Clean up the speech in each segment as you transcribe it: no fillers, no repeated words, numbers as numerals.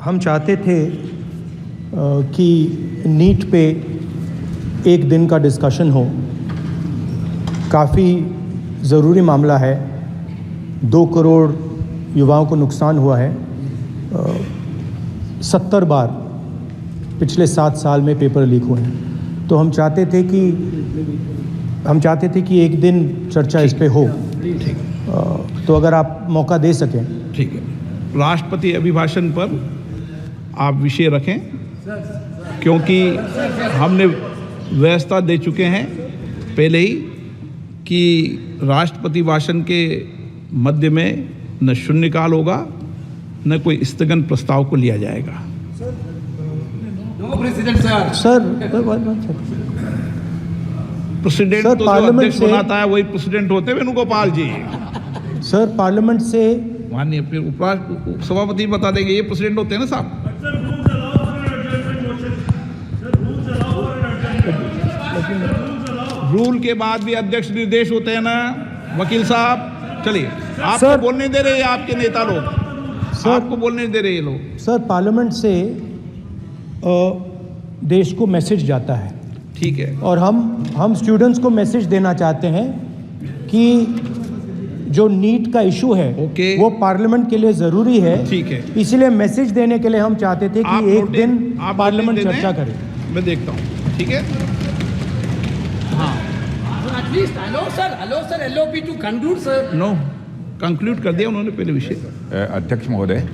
हम चाहते थे कि नीट पे एक दिन का डिस्कशन हो। काफ़ी ज़रूरी मामला है। 2 करोड़ युवाओं को नुकसान हुआ है। 70 बार पिछले 7 साल में पेपर लीक हुए हैं। तो हम चाहते थे कि एक दिन चर्चा इस पे हो। तो अगर आप मौका दे सकें। ठीक है। राष्ट्रपति अभिभाषण पर आप विषय रखें, क्योंकि हमने व्यवस्था दे चुके हैं पहले ही कि राष्ट्रपति भाषण के मध्य में न शून्यकाल होगा न कोई स्थगन प्रस्ताव को लिया जाएगा। प्रेसिडेंट तो जो अध्यक्ष बनाता है वही प्रेसिडेंट होते हैं वेणुगोपाल जी। सर पार्लियामेंट से माननीय फिर सभापति बता देंगे ये प्रेसिडेंट होते हैं ना साहब। रूल के बाद भी अध्यक्ष निर्देश होते हैं ना वकील साहब। चलिए, आपको बोलने दे रहे हैं आपके नेता लोग, आपको बोलने दे रहे हैं लोग। सर पार्लियामेंट से देश को मैसेज जाता है। ठीक है। और हम स्टूडेंट्स को मैसेज देना चाहते हैं कि जो नीट का इशू है वो पार्लियामेंट के लिए ज़रूरी है। ठीक है। इसलिए मैसेज देने के लिए हम चाहते थे कि एक दिन पार्लियामेंट चर्चा करे। मैं देखता हूँ। ठीक है। हाँ, at least allow sir LOP to conclude sir. No conclude कर दिया उन्होंने पहले विषय। अध्यक्ष महोदय,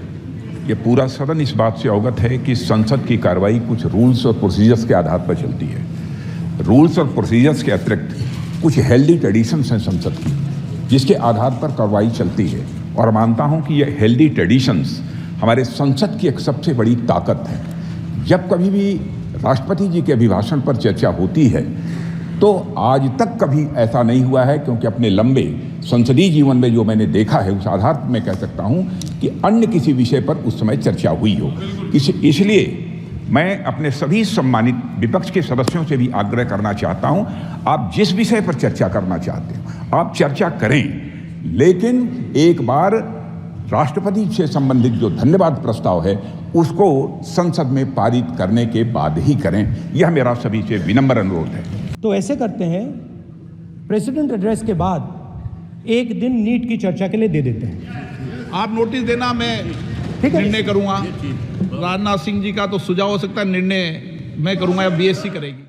ये पूरा सदन इस बात से अवगत है कि संसद की कार्रवाई कुछ रूल्स और प्रोसीजर्स के आधार पर चलती है। रूल्स और प्रोसीजर्स के अतिरिक्त कुछ हेल्दी ट्रेडिशंस हैं संसद की, जिसके आधार पर कार्रवाई चलती है। और मानता हूं कि ये हेल्दी ट्रेडिशंस हमारे संसद की एक सबसे बड़ी ताकत है। जब कभी भी राष्ट्रपति जी के अभिभाषण पर चर्चा होती है तो आज तक कभी ऐसा नहीं हुआ है, क्योंकि अपने लंबे संसदीय जीवन में जो मैंने देखा है उस आधार पर मैं कह सकता हूं कि अन्य किसी विषय पर उस समय चर्चा हुई हो। इसलिए मैं अपने सभी सम्मानित विपक्ष के सदस्यों से भी आग्रह करना चाहता हूं, आप जिस विषय पर चर्चा करना चाहते हो आप चर्चा करें, लेकिन एक बार राष्ट्रपति से संबंधित जो धन्यवाद प्रस्ताव है उसको संसद में पारित करने के बाद ही करें। यह मेरा सभी से विनम्र अनुरोध है। तो ऐसे करते हैं, प्रेसिडेंट एड्रेस के बाद एक दिन नीट की चर्चा के लिए दे देते हैं। आप नोटिस देना, मैं निर्णय करूंगा। राजनाथ सिंह जी का तो सुझाव हो सकता है, निर्णय मैं करूंगा या BSC करेगी।